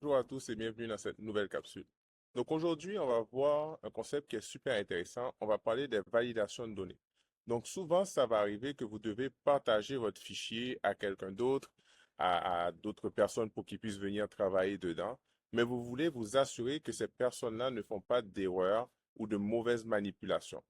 Bonjour à tous et bienvenue dans cette nouvelle capsule. Donc aujourd'hui, on va voir un concept qui est super intéressant. On va parler des validations de données. Donc souvent, ça va arriver que vous devez partager votre fichier à quelqu'un d'autre, à d'autres personnes pour qu'ils puissent venir travailler dedans. Mais vous voulez vous assurer que ces personnes-là ne font pas d'erreurs ou de mauvaises manipulations.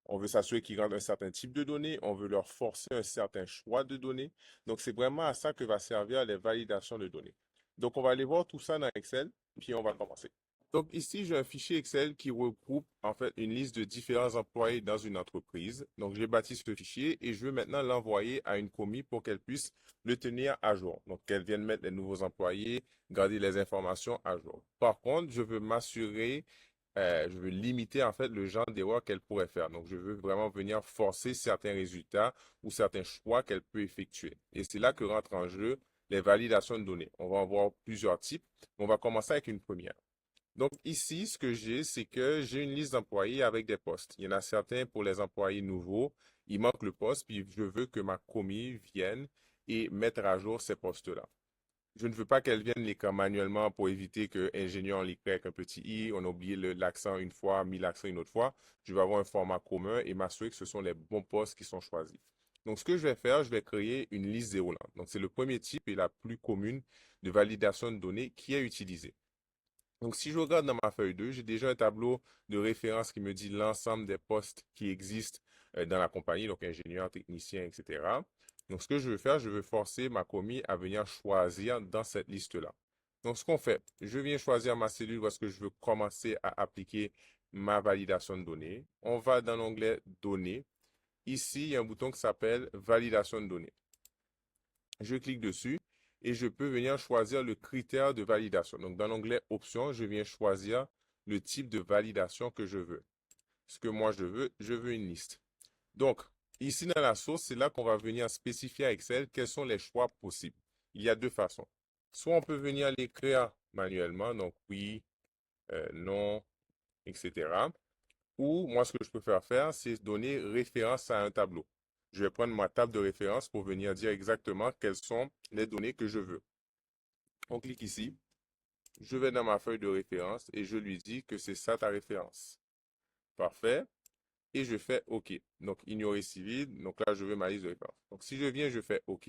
On veut s'assurer qu'ils rendent un certain type de données, on veut leur forcer un certain choix de données. Donc, c'est vraiment à ça que va servir les validations de données. Donc, on va aller voir tout ça dans Excel, puis on va commencer. Donc, ici, j'ai un fichier Excel qui regroupe en fait une liste de différents employés dans une entreprise. Donc, j'ai bâti ce fichier et je veux maintenant l'envoyer à une commis pour qu'elle puisse le tenir à jour. Donc, qu'elle vienne mettre les nouveaux employés, garder les informations à jour. Par contre, je veux m'assurer je veux limiter en fait le genre d'erreur qu'elle pourrait faire. Donc, je veux vraiment venir forcer certains résultats ou certains choix qu'elle peut effectuer. Et c'est là que rentrent en jeu les validations de données. On va en voir plusieurs types. On va commencer avec une première. Donc ici, ce que j'ai, c'est que j'ai une liste d'employés avec des postes. Il y en a certains pour les employés nouveaux. Il manque le poste, puis je veux que ma commis vienne et mettre à jour ces postes-là. Je ne veux pas qu'elle vienne l'écrire manuellement pour éviter que ingénieur, on l'écrit avec un petit i, on a oublié l'accent une fois, mis l'accent une autre fois. Je vais avoir un format commun et m'assurer que ce sont les bons postes qui sont choisis. Donc, ce que je vais faire, je vais créer une liste déroulante. Donc, c'est le premier type et la plus commune de validation de données qui est utilisée. Donc, si je regarde dans ma feuille 2, j'ai déjà un tableau de référence qui me dit l'ensemble des postes qui existent dans la compagnie, donc ingénieur, technicien, etc. Donc, ce que je veux faire, je veux forcer ma commis à venir choisir dans cette liste-là. Donc, ce qu'on fait, je viens choisir ma cellule parce que je veux commencer à appliquer ma validation de données. On va dans l'onglet Données. Ici, il y a un bouton qui s'appelle Validation de données. Je clique dessus et je peux venir choisir le critère de validation. Donc, dans l'onglet Options, je viens choisir le type de validation que je veux. Ce que moi je veux une liste. Donc, ici dans la source, c'est là qu'on va venir spécifier à Excel quels sont les choix possibles. Il y a deux façons. Soit on peut venir l'écrire manuellement, donc oui, non, etc. Ou moi, ce que je préfère faire, c'est donner référence à un tableau. Je vais prendre ma table de référence pour venir dire exactement quelles sont les données que je veux. On clique ici, je vais dans ma feuille de référence et je lui dis que c'est ça ta référence. Parfait. Et je fais OK. Donc, ignorer civil. Donc là, je veux ma liste de référence. Donc, si je viens, je fais OK.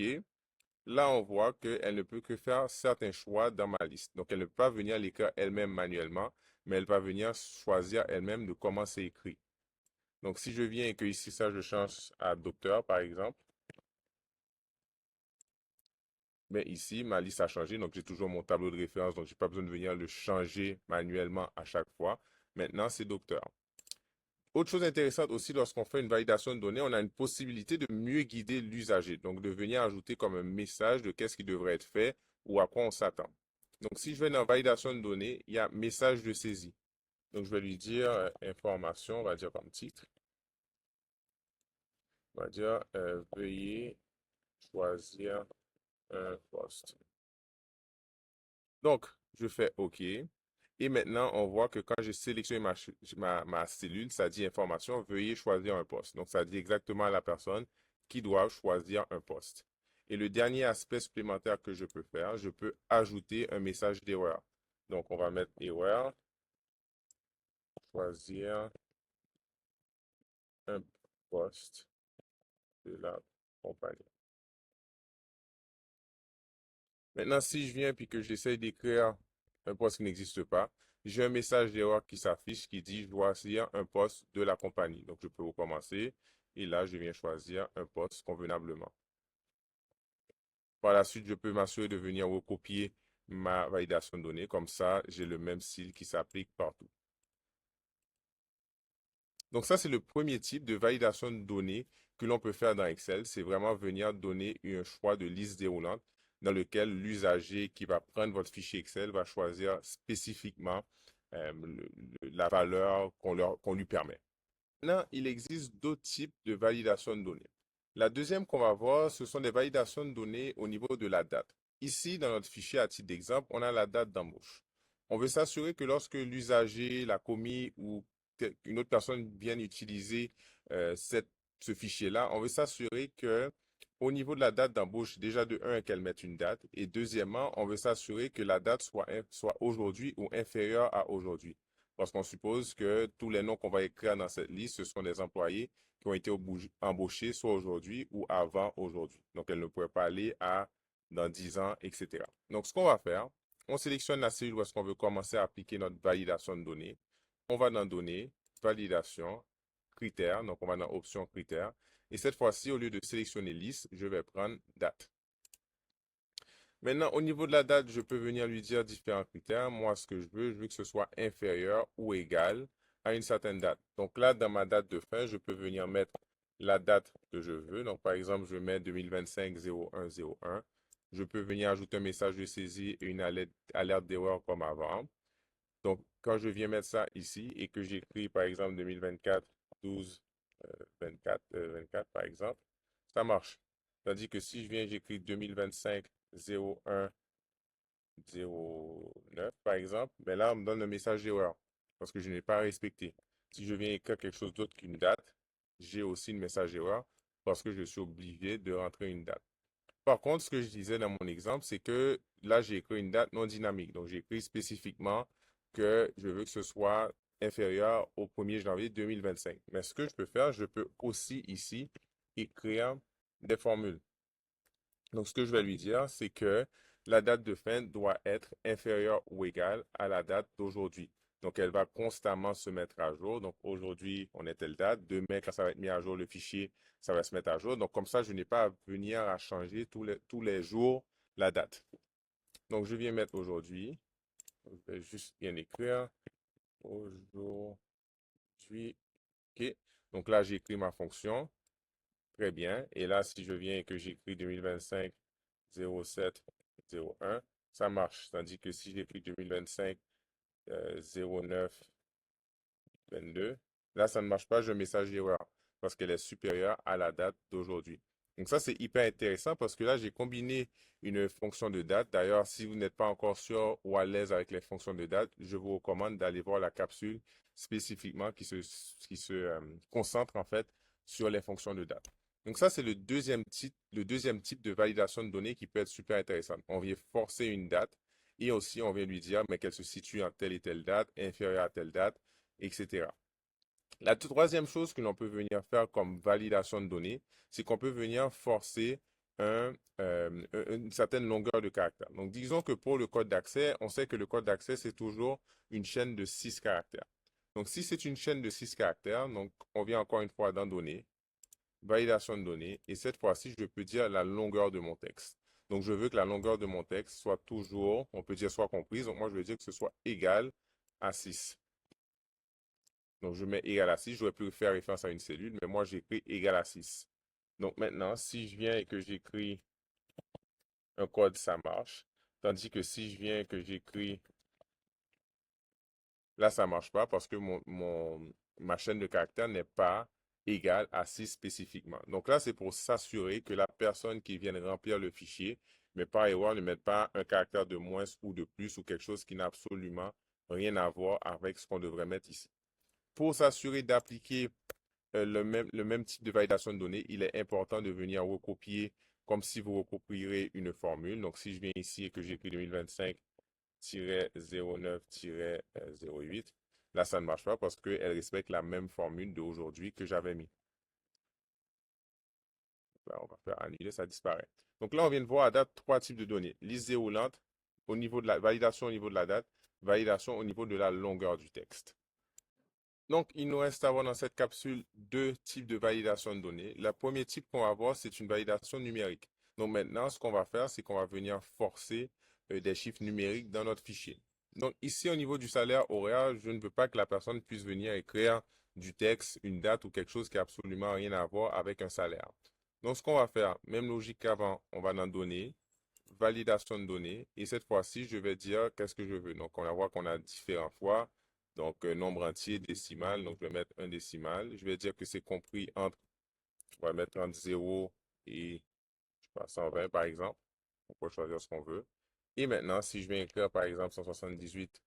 Là, on voit qu'elle ne peut que faire certains choix dans ma liste. Donc, elle ne peut pas venir l'écrire elle-même manuellement, mais elle va venir choisir elle-même de comment c'est écrit. Donc, si je viens et que ici, ça, je change à docteur, par exemple, mais ici, ma liste a changé. Donc, j'ai toujours mon tableau de référence. Donc, je n'ai pas besoin de venir le changer manuellement à chaque fois. Maintenant, c'est docteur. Autre chose intéressante aussi, lorsqu'on fait une validation de données, on a une possibilité de mieux guider l'usager. Donc, de venir ajouter comme un message de qu'est-ce qui devrait être fait ou à quoi on s'attend. Donc, si je vais dans validation de données, il y a message de saisie. Donc, je vais lui dire information, on va dire comme titre. On va dire veuillez choisir un poste. Donc, je fais OK. Et maintenant, on voit que quand j'ai sélectionné ma cellule, ça dit information, veuillez choisir un poste. Donc, ça dit exactement à la personne qui doit choisir un poste. Et le dernier aspect supplémentaire que je peux faire, je peux ajouter un message d'erreur. Donc, on va mettre erreur, choisir un poste de la compagnie. Maintenant, si je viens et que j'essaie d'écrire un poste qui n'existe pas, j'ai un message d'erreur qui s'affiche qui dit je dois choisir un poste de la compagnie. Donc, je peux recommencer et là, je viens choisir un poste convenablement. Par la suite, je peux m'assurer de venir recopier ma validation de données. Comme ça, j'ai le même style qui s'applique partout. Donc, ça, c'est le premier type de validation de données que l'on peut faire dans Excel. C'est vraiment venir donner un choix de liste déroulante dans lequel l'usager qui va prendre votre fichier Excel va choisir spécifiquement la valeur qu'on lui permet. Maintenant, il existe d'autres types de validation de données. La deuxième qu'on va voir, ce sont des validations de données au niveau de la date. Ici, dans notre fichier, à titre d'exemple, on a la date d'embauche. On veut s'assurer que lorsque l'usager, la commis ou une autre personne vienne utiliser ce fichier-là, on veut s'assurer que au niveau de la date d'embauche, déjà de un, qu'elle mette une date. Et deuxièmement, on veut s'assurer que la date soit aujourd'hui ou inférieure à aujourd'hui. Parce qu'on suppose que tous les noms qu'on va écrire dans cette liste, ce sont des employés qui ont été embauchés soit aujourd'hui ou avant aujourd'hui. Donc, elle ne pourrait pas aller à dans 10 ans, etc. Donc, ce qu'on va faire, on sélectionne la cellule où est-ce qu'on veut commencer à appliquer notre validation de données. On va dans Données, Validation, Critères. Donc, on va dans Options, Critères. Et cette fois-ci, au lieu de sélectionner Liste, je vais prendre Date. Maintenant, au niveau de la date, je peux venir lui dire différents critères. Moi, ce que je veux que ce soit inférieur ou égal à une certaine date. Donc là, dans ma date de fin, je peux venir mettre la date que je veux. Donc, par exemple, je mets 2025-01-01. Je peux venir ajouter un message de saisie et une alerte d'erreur comme avant. Donc, quand je viens mettre ça ici et que j'écris, par exemple, 2024, 12, 24, 24, par exemple, ça marche. Tandis que si je viens, j'écris 2025, 01, 09, par exemple, ben là, on me donne un message d'erreur parce que je n'ai pas respecté. Si je viens écrire quelque chose d'autre qu'une date, j'ai aussi une message d'erreur parce que je suis obligé de rentrer une date. Par contre, ce que je disais dans mon exemple, c'est que là, j'ai écrit une date non dynamique. Donc, j'ai écrit spécifiquement que je veux que ce soit inférieur au 1er janvier 2025. Mais ce que je peux faire, je peux aussi ici écrire des formules. Donc, ce que je vais lui dire, c'est que la date de fin doit être inférieure ou égale à la date d'aujourd'hui. Donc, elle va constamment se mettre à jour. Donc, aujourd'hui, on est telle date. Demain, quand ça va être mis à jour, le fichier, ça va se mettre à jour. Donc, comme ça, je n'ai pas à venir à changer tous les jours la date. Donc, je viens mettre aujourd'hui. Je vais juste bien écrire. Aujourd'hui. OK. Donc là, j'ai écrit ma fonction. Très bien. Et là, si je viens et que j'écris 2025, 07, 01, ça marche. Tandis que si j'écris 2025, 09, 22, là, ça ne marche pas, j'ai un message d'erreur parce qu'elle est supérieure à la date d'aujourd'hui. Donc ça, c'est hyper intéressant parce que là, j'ai combiné une fonction de date. D'ailleurs, si vous n'êtes pas encore sûr ou à l'aise avec les fonctions de date, je vous recommande d'aller voir la capsule spécifiquement qui se concentre en fait sur les fonctions de date. Donc ça, c'est le deuxième type de validation de données qui peut être super intéressant. On vient forcer une date et aussi on vient lui dire mais qu'elle se situe en telle et telle date, inférieure à telle date, etc. La troisième chose que l'on peut venir faire comme validation de données, c'est qu'on peut venir forcer une certaine longueur de caractères. Donc, disons que pour le code d'accès, on sait que le code d'accès, c'est toujours une chaîne de 6 caractères. Donc, si c'est une chaîne de 6 caractères, donc on vient encore une fois dans Données, Validation de données, et cette fois-ci, je peux dire la longueur de mon texte. Donc, je veux que la longueur de mon texte soit toujours, on peut dire soit comprise, donc moi, je veux dire que ce soit égal à 6. Donc, je mets égal à 6. Je n'aurais pu faire référence à une cellule, mais moi, j'écris égal à 6. Donc, maintenant, si je viens et que j'écris un code, ça marche. Tandis que si je viens et que j'écris, là, ça ne marche pas parce que ma chaîne de caractères n'est pas égale à 6 spécifiquement. Donc là, c'est pour s'assurer que la personne qui vient de remplir le fichier, mais par erreur, ne mette pas un caractère de moins ou de plus ou quelque chose qui n'a absolument rien à voir avec ce qu'on devrait mettre ici. Pour s'assurer d'appliquer le même type de validation de données, il est important de venir recopier comme si vous recopieriez une formule. Donc, si je viens ici et que j'écris 2025-09-08, là, ça ne marche pas parce qu'elle respecte la même formule d'aujourd'hui que j'avais mis. Là, on va faire annuler, ça disparaît. Donc là, on vient de voir à date trois types de données. Liste déroulante au niveau de la validation au niveau de la date, validation au niveau de la longueur du texte. Donc, il nous reste à voir dans cette capsule deux types de validation de données. Le premier type qu'on va voir, c'est une validation numérique. Donc maintenant, ce qu'on va faire, c'est qu'on va venir forcer des chiffres numériques dans notre fichier. Donc ici, au niveau du salaire horaire, je ne veux pas que la personne puisse venir écrire du texte, une date ou quelque chose qui n'a absolument rien à voir avec un salaire. Donc ce qu'on va faire, même logique qu'avant, on va dans Données, validation de données, et cette fois-ci, je vais dire qu'est-ce que je veux. Donc on va voir qu'on a différents fois. Donc, nombre entier, décimal. Donc, je vais mettre un décimal. Je vais dire que c'est compris entre, on va mettre entre 0 et, je sais pas, 120 par exemple. On peut choisir ce qu'on veut. Et maintenant, si je viens écrire par exemple 178,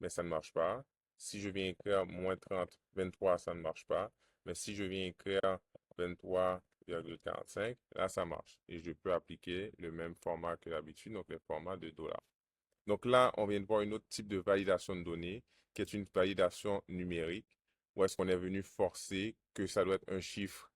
mais ça ne marche pas. Si je viens écrire moins 30, 23, ça ne marche pas. Mais si je viens écrire 23, 0,45. Là, ça marche. Et je peux appliquer le même format que d'habitude, donc le format de $. Donc là, on vient de voir un autre type de validation de données, qui est une validation numérique, où est-ce qu'on est venu forcer que ça doit être un chiffre,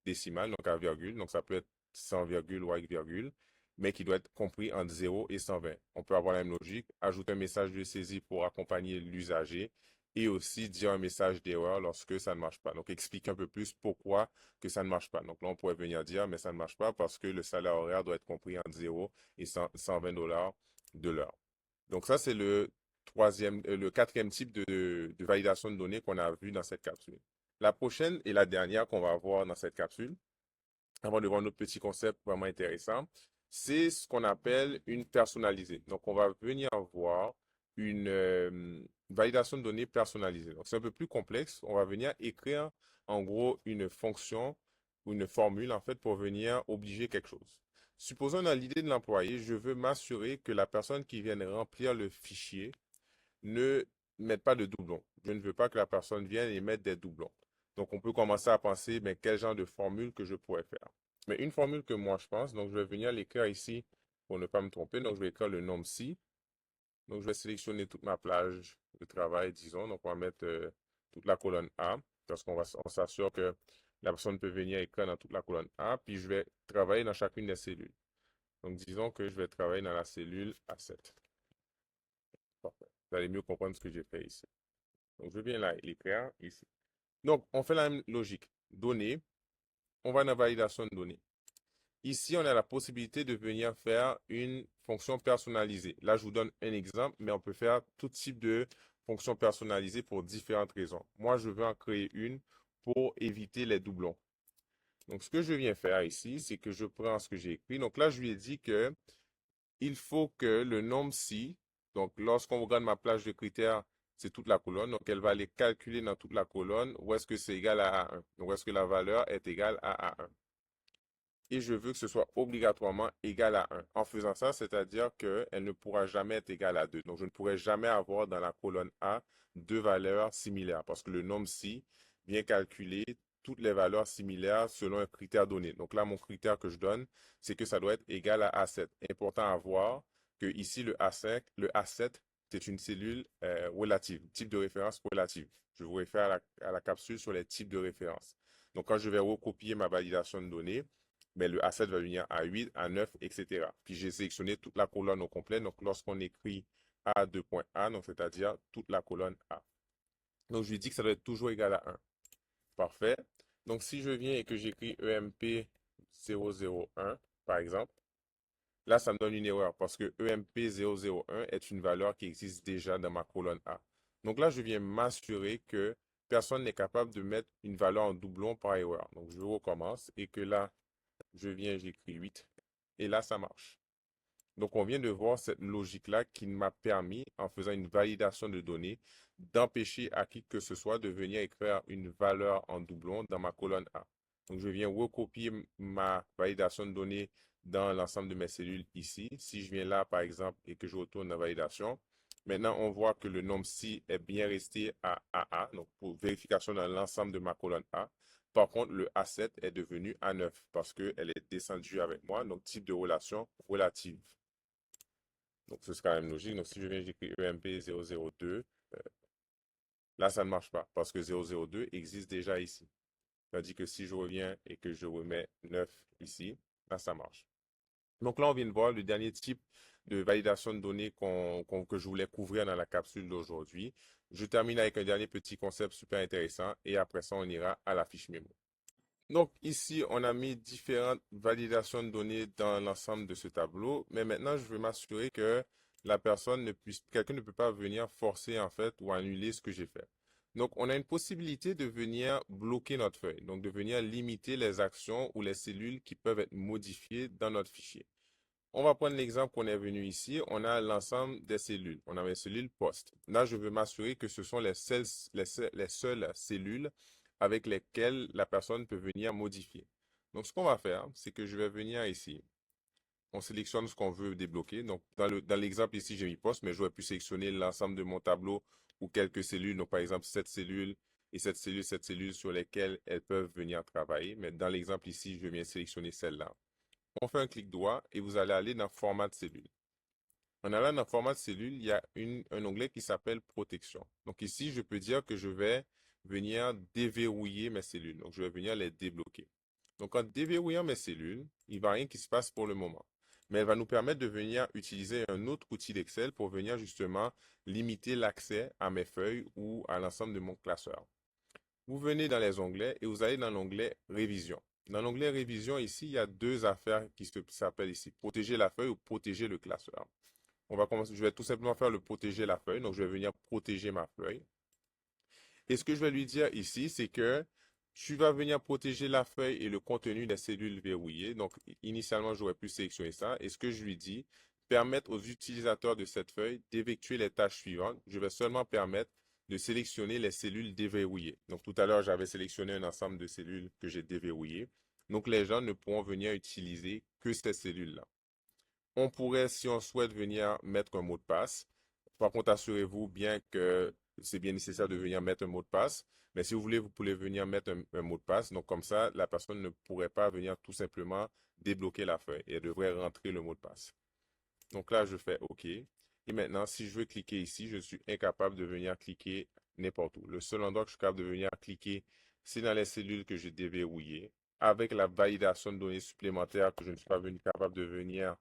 décimal, donc à virgule. Donc ça peut être 100 virgule ou avec virgule, mais qui doit être compris entre 0 et 120. On peut avoir la même logique, ajouter un message de saisie pour accompagner l'usager et aussi dire un message d'erreur lorsque ça ne marche pas. Donc explique un peu plus pourquoi que ça ne marche pas. Donc là, on pourrait venir dire, mais ça ne marche pas parce que le salaire horaire doit être compris entre 0 et 120 $ de l'heure. Donc ça, c'est le quatrième type de validation de données qu'on a vu dans cette capsule. La prochaine et la dernière qu'on va voir dans cette capsule, avant de voir notre petit concept vraiment intéressant, c'est ce qu'on appelle une personnalisée. Donc, on va venir voir une validation de données personnalisée. Donc, c'est un peu plus complexe. On va venir écrire en gros une fonction ou une formule en fait pour venir obliger quelque chose. Supposons dans l'idée de l'employé, je veux m'assurer que la personne qui vient remplir le fichier ne mette pas de doublons. Je ne veux pas que la personne vienne et mette des doublons. Donc, on peut commencer à penser, mais quel genre de formule que je pourrais faire. Mais une formule que moi je pense, donc je vais venir l'écrire ici pour ne pas me tromper. Donc, je vais écrire le nom si. Donc, je vais sélectionner toute ma plage de travail, disons. Donc, on va mettre toute la colonne A, parce on s'assure que la personne peut venir écrire dans toute la colonne A. Puis, je vais travailler dans chacune des cellules. Donc, disons que je vais travailler dans la cellule A7. Parfait. Vous allez mieux comprendre ce que j'ai fait ici. Donc, je viens là l'écrire ici. Donc, on fait la même logique. Données, on va dans validation de données. Ici, on a la possibilité de venir faire une fonction personnalisée. Là, je vous donne un exemple, mais on peut faire tout type de fonction personnalisée pour différentes raisons. Moi, je veux en créer une pour éviter les doublons. Donc, ce que je viens faire ici, c'est que je prends ce que j'ai écrit. Donc là, je lui ai dit que il faut que le nombre si, donc lorsqu'on regarde ma plage de critères, c'est toute la colonne. Donc, elle va aller calculer dans toute la colonne où est-ce que c'est égal à A1. Donc, où est-ce que la valeur est égale à A1. Et je veux que ce soit obligatoirement égal à 1. En faisant ça, c'est-à-dire qu'elle ne pourra jamais être égale à 2. Donc, je ne pourrai jamais avoir dans la colonne A deux valeurs similaires parce que le nombre si vient calculer toutes les valeurs similaires selon un critère donné. Donc là, mon critère que je donne, c'est que ça doit être égal à A7. Important à voir que ici, le A7, c'est une cellule relative, type de référence relative. Je vous réfère à la capsule sur les types de référence. Donc, quand je vais recopier ma validation de données, mais le A7 va venir à 8, à 9, etc. Puis j'ai sélectionné toute la colonne au complet. Donc, lorsqu'on écrit A2.A, donc c'est-à-dire toute la colonne A. Donc, je lui dis que ça doit être toujours égal à 1. Parfait. Donc, si je viens et que j'écris EMP 001, par exemple, là, ça me donne une erreur parce que EMP 001 est une valeur qui existe déjà dans ma colonne A. Donc là, je viens m'assurer que personne n'est capable de mettre une valeur en doublon par erreur. Donc, je recommence et que là, je viens, j'écris 8 et là, ça marche. Donc, on vient de voir cette logique-là qui m'a permis, en faisant une validation de données, d'empêcher à qui que ce soit de venir écrire une valeur en doublon dans ma colonne A. Donc, je viens recopier ma validation de données dans l'ensemble de mes cellules ici. Si je viens là, par exemple, et que je retourne dans validation, maintenant, on voit que le nombre ci est bien resté à AA, donc pour vérification dans l'ensemble de ma colonne A. Par contre, le A7 est devenu A9 parce qu'elle est descendue avec moi, donc type de relation relative. Donc, c'est quand même logique. Donc, si je viens, j'écris EMP 002, là, ça ne marche pas parce que 002 existe déjà ici. Tandis que si je reviens et que je remets 9 ici, là, ça marche. Donc là, on vient de voir le dernier type de validation de données que je voulais couvrir dans la capsule d'aujourd'hui. Je termine avec un dernier petit concept super intéressant et après ça, on ira à la fiche mémo. Donc ici, on a mis différentes validations de données dans l'ensemble de ce tableau, mais maintenant, je veux m'assurer que quelqu'un ne peut pas venir forcer en fait ou annuler ce que j'ai fait. Donc, on a une possibilité de venir bloquer notre feuille, donc de venir limiter les actions ou les cellules qui peuvent être modifiées dans notre fichier. On va prendre l'exemple qu'on est venu ici. On a l'ensemble des cellules. On a les cellules poste. Là, je veux m'assurer que ce sont les seules cellules avec lesquelles la personne peut venir modifier. Donc, ce qu'on va faire, c'est que je vais venir ici. On sélectionne ce qu'on veut débloquer. Donc, dans l'exemple ici, j'ai mis poste, mais j'aurais pu sélectionner l'ensemble de mon tableau ou quelques cellules. Donc, par exemple, cette cellule, et cette cellule sur lesquelles elles peuvent venir travailler. Mais dans l'exemple ici, je viens sélectionner celle-là. On fait un clic droit et vous allez aller dans Format de cellule. En allant dans Format de cellule, il y a un onglet qui s'appelle Protection. Donc ici, je peux dire que je vais venir déverrouiller mes cellules. Donc je vais venir les débloquer. Donc en déverrouillant mes cellules, il ne va rien qui se passe pour le moment. Mais elle va nous permettre de venir utiliser un autre outil d'Excel pour venir justement limiter l'accès à mes feuilles ou à l'ensemble de mon classeur. Vous venez dans les onglets et vous allez dans l'onglet Révision. Dans l'onglet Révision, ici, il y a deux affaires qui s'appellent ici, protéger la feuille ou protéger le classeur. Je vais tout simplement faire le protéger la feuille. Donc, je vais venir protéger ma feuille. Et ce que je vais lui dire ici, c'est que tu vas venir protéger la feuille et le contenu des cellules verrouillées. Donc, initialement, j'aurais pu sélectionner ça. Et ce que je lui dis, permettre aux utilisateurs de cette feuille d'effectuer les tâches suivantes. Je vais seulement permettre de sélectionner les cellules déverrouillées. Donc, tout à l'heure, j'avais sélectionné un ensemble de cellules que j'ai déverrouillées. Donc, les gens ne pourront venir utiliser que ces cellules-là. On pourrait, si on souhaite, venir mettre un mot de passe. Par contre, assurez-vous bien que c'est bien nécessaire de venir mettre un mot de passe. Mais si vous voulez, vous pouvez venir mettre un mot de passe. Donc, comme ça, la personne ne pourrait pas venir tout simplement débloquer la feuille et elle devrait rentrer le mot de passe. Donc là, je fais OK. Et maintenant, si je veux cliquer ici, je suis incapable de venir cliquer n'importe où. Le seul endroit que je suis capable de venir cliquer, c'est dans les cellules que j'ai déverrouillées. Avec la validation de données supplémentaires que je ne suis pas venu capable de venir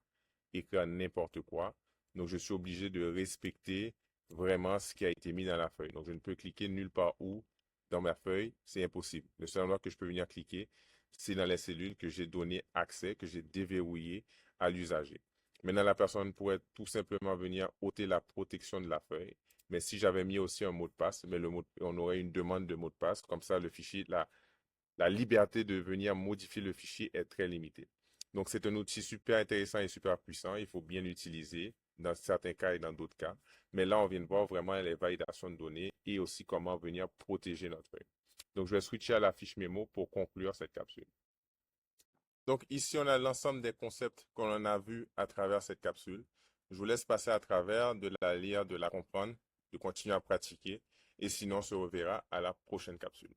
écrire n'importe quoi. Donc, je suis obligé de respecter vraiment ce qui a été mis dans la feuille. Donc, je ne peux cliquer nulle part où dans ma feuille, c'est impossible. Le seul endroit que je peux venir cliquer, c'est dans les cellules que j'ai donné accès, que j'ai déverrouillé à l'usager. Maintenant, la personne pourrait tout simplement venir ôter la protection de la feuille. Mais si j'avais mis aussi un mot de passe, mais on aurait une demande de mot de passe. Comme ça, le fichier, la liberté de venir modifier le fichier est très limitée. Donc, c'est un outil super intéressant et super puissant. Il faut bien l'utiliser dans certains cas et dans d'autres cas. Mais là, on vient de voir vraiment les validations de données et aussi comment venir protéger notre feuille. Donc, je vais switcher à la fiche mémo pour conclure cette capsule. Donc, ici, on a l'ensemble des concepts qu'on en a vus à travers cette capsule. Je vous laisse passer à travers, de la lire, de la comprendre, de continuer à pratiquer. Et sinon, on se reverra à la prochaine capsule.